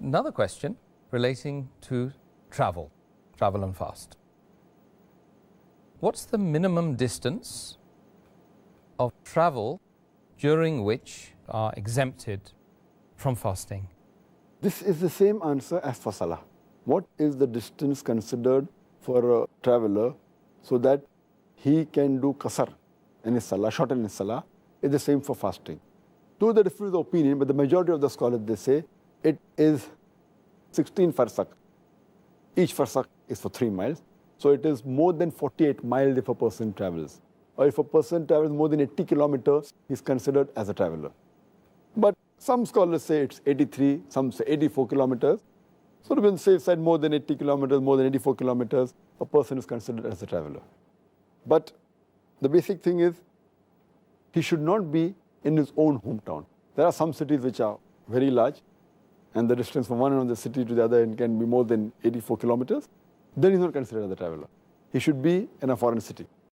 Another question relating to travel and fast. What's the minimum distance of travel during which are exempted from fasting? This is the same answer as for Salah. What is the distance considered for a traveler so that he can do qasar in his Salah, shorten his Salah? It's the same for fasting. Though the difference of opinion, but the majority of the scholars, they say it is 16 farsakh. Each farsakh is for 3 miles. So it is more than 48 miles if a person travels. Or if a person travels more than 80 kilometers, he is considered as a traveler. But some scholars say it's 83, some say 84 kilometers. So to be on the safe side, more than 80 kilometers, more than 84 kilometers, a person is considered as a traveler. But the basic thing is, he should not be in his own hometown. There are some cities which are very large, and the distance from one end of the city to the other end can be more than 84 kilometers. Then he's not considered as a traveler. He should be in a foreign city.